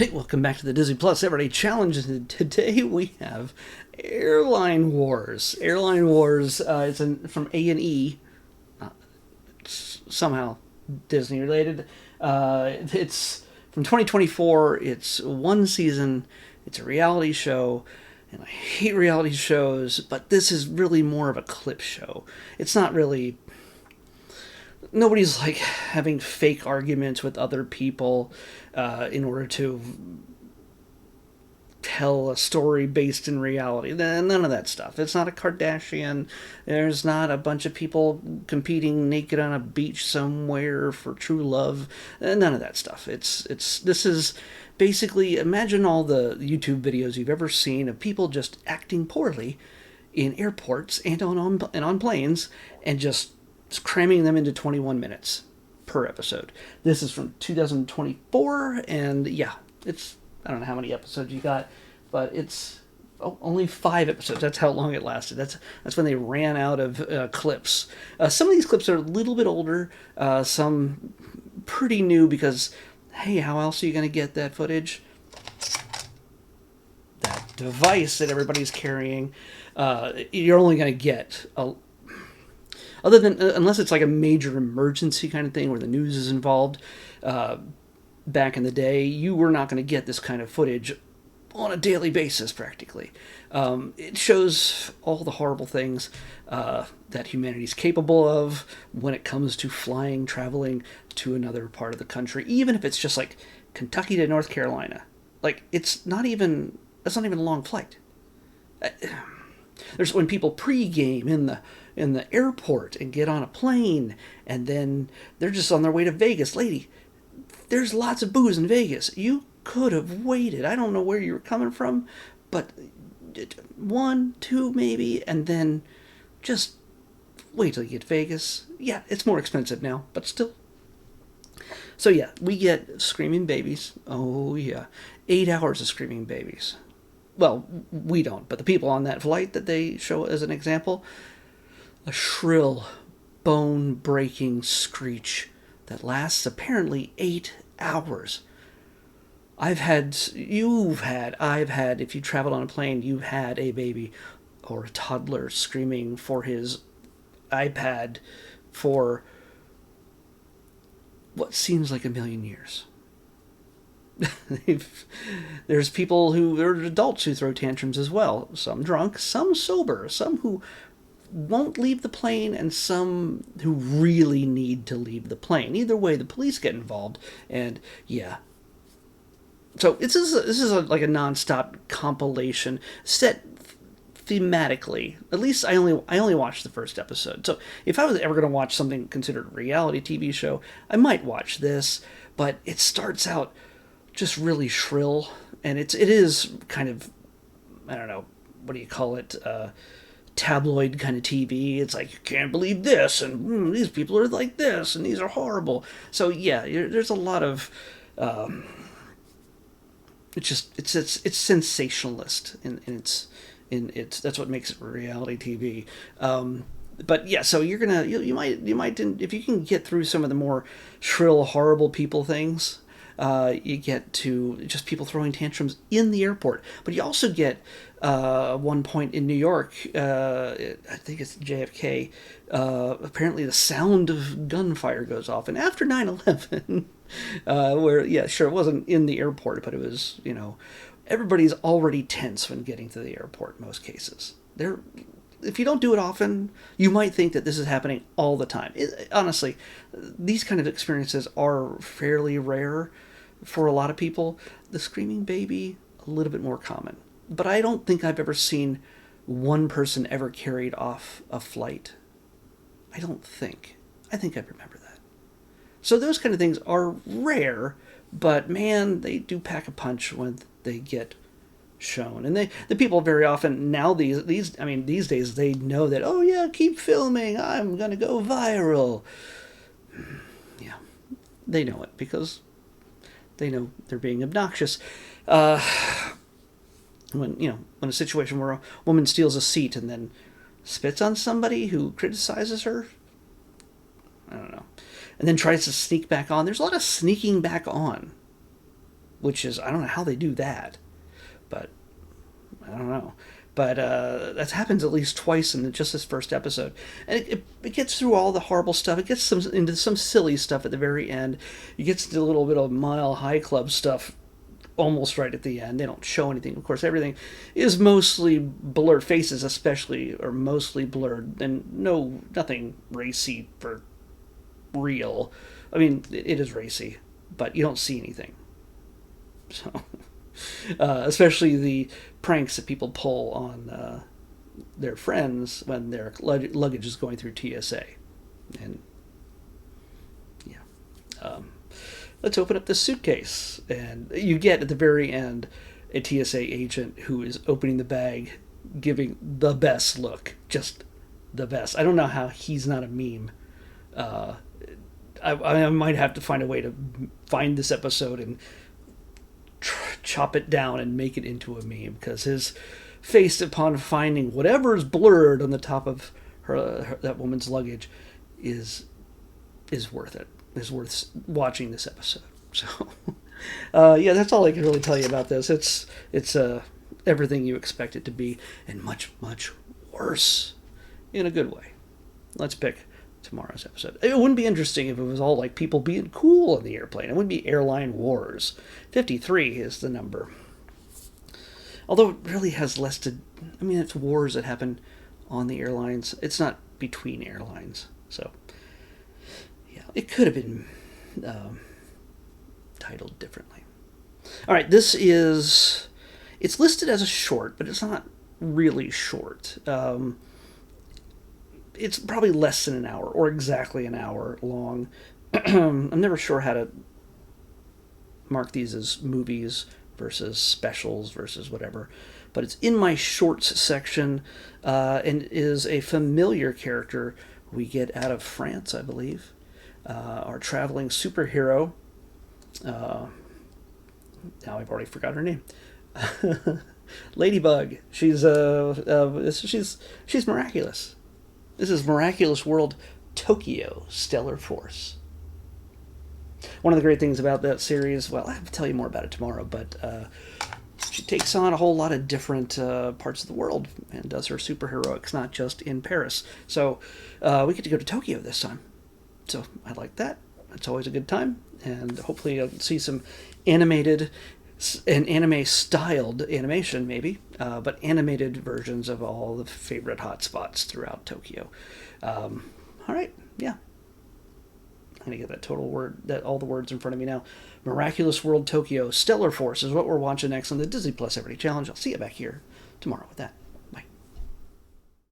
Hey, welcome back to the Disney Plus Everyday Challenge. Today we have Airline Wars. Airline Wars. From A&E. It's somehow Disney related. It's from 2024. It's one season. It's a reality show, and I hate reality shows. But this is really more of a clip show. It's not really. Nobody's like having fake arguments with other people in order to tell a story based in reality. None of that stuff. It's not a Kardashian. There's not a bunch of people competing naked on a beach somewhere for true love. None of that stuff. This is basically, imagine all the YouTube videos you've ever seen of people just acting poorly in airports and on planes, and just cramming them into 21 minutes per episode. This is from 2024, and yeah, I don't know how many episodes you got, but it's only 5 episodes. That's how long it lasted. That's when they ran out of clips. Some of these clips are a little bit older, some pretty new, because, hey, how else are you going to get that footage? That device that everybody's carrying, you're only going to get other than, unless it's like a major emergency kind of thing where the news is involved. Back in the day, you were not going to get this kind of footage on a daily basis, practically. It shows all the horrible things that humanity's capable of when it comes to flying, traveling to another part of the country, even if it's just like Kentucky to North Carolina. Like, that's not even a long flight. There's when people pregame in the airport and get on a plane, and then they're just on their way to Vegas. Lady, there's lots of booze in Vegas. You could have waited. I don't know where you were coming from, but 1, 2 maybe, and then just wait till you get to Vegas. Yeah, it's more expensive now, but still. So yeah, we get screaming babies. Oh yeah, 8 hours of screaming babies. Well, we don't, but the people on that flight that they show as an example, a shrill, bone-breaking screech that lasts apparently 8 hours. I've had, if you traveled on a plane, you've had a baby or a toddler screaming for his iPad for what seems like a million years. There's people who are adults who throw tantrums as well. Some drunk, some sober, some who won't leave the plane, and some who really need to leave the plane. Either way, the police get involved, and yeah. So this is like a non-stop compilation set thematically. At least I only watched the first episode. So if I was ever going to watch something considered a reality TV show, I might watch this. But it starts out just really shrill, and it is kind of, I don't know, what do you call it? Tabloid kind of TV. It's like, you can't believe this, and these people are like this, and these are horrible. So yeah, there's a lot of it's sensationalist in its that's what makes it reality TV. But yeah, so you might if you can get through some of the more shrill, horrible people things. You get to just people throwing tantrums in the airport. But you also get, one point in New York, I think it's JFK, apparently the sound of gunfire goes off. And after 9/11, where, yeah, sure, it wasn't in the airport, but it was, everybody's already tense when getting to the airport in most cases. If you don't do it often, you might think that this is happening all the time. Honestly, these kind of experiences are fairly rare for a lot of people. The screaming baby, a little bit more common. But I don't think I've ever seen one person ever carried off a flight. I don't think. I think I remember that. So those kind of things are rare, but man, they do pack a punch when they get shown. And the people very often now these days they know that, oh yeah, keep filming, I'm gonna go viral. Yeah, they know it because they know they're being obnoxious. When a situation where a woman steals a seat and then spits on somebody who criticizes her, I don't know, and then tries to sneak back on. There's a lot of sneaking back on which is, I don't know how they do that, but I don't know. But that happens at least twice in just this first episode. And it gets through all the horrible stuff. It gets into some silly stuff at the very end. It gets into a little bit of Mile High Club stuff almost right at the end. They don't show anything. Of course, everything is mostly blurred. Faces especially are mostly blurred. And nothing racy for real. I mean, it is racy, but you don't see anything. So... especially the pranks that people pull on their friends when their luggage is going through TSA. And yeah. Let's open up this suitcase. And you get at the very end a TSA agent who is opening the bag, giving the best look. Just the best. I don't know how he's not a meme. I might have to find a way to find this episode and chop it down and make it into a meme, because his face upon finding whatever is blurred on the top of that woman's luggage is worth it. Is worth watching this episode. So yeah, that's all I can really tell you about this. It's everything you expect it to be, and much, much worse in a good way. Let's pick tomorrow's episode. It wouldn't be interesting if it was all like people being cool on the airplane. It wouldn't be airline wars. 53 is the number. Although it really has less to... I mean, it's wars that happen on the airlines. It's not between airlines. So, yeah, it could have been titled differently. All right, this is... It's listed as a short, but it's not really short. It's probably less than an hour, or exactly an hour long. I'm never sure how to mark these as movies versus specials versus whatever. But it's in my shorts section, and is a familiar character we get out of France, I believe. Our traveling superhero. Now I've already forgot her name. Ladybug. She's miraculous. This is Miraculous World Tokyo Stellar Force. One of the great things about that series, well, I'll have to tell you more about it tomorrow, but she takes on a whole lot of different parts of the world and does her superheroics, not just in Paris. So we get to go to Tokyo this time. So I like that. It's always a good time. And hopefully I'll see some animated and anime-styled animation, maybe, but animated versions of all the favorite hotspots throughout Tokyo. All right, yeah. I'm going to get that total word, all the words in front of me now. Miraculous World Tokyo Stellar Force is what we're watching next on the Disney Plus Everyday Challenge. I'll see you back here tomorrow with that.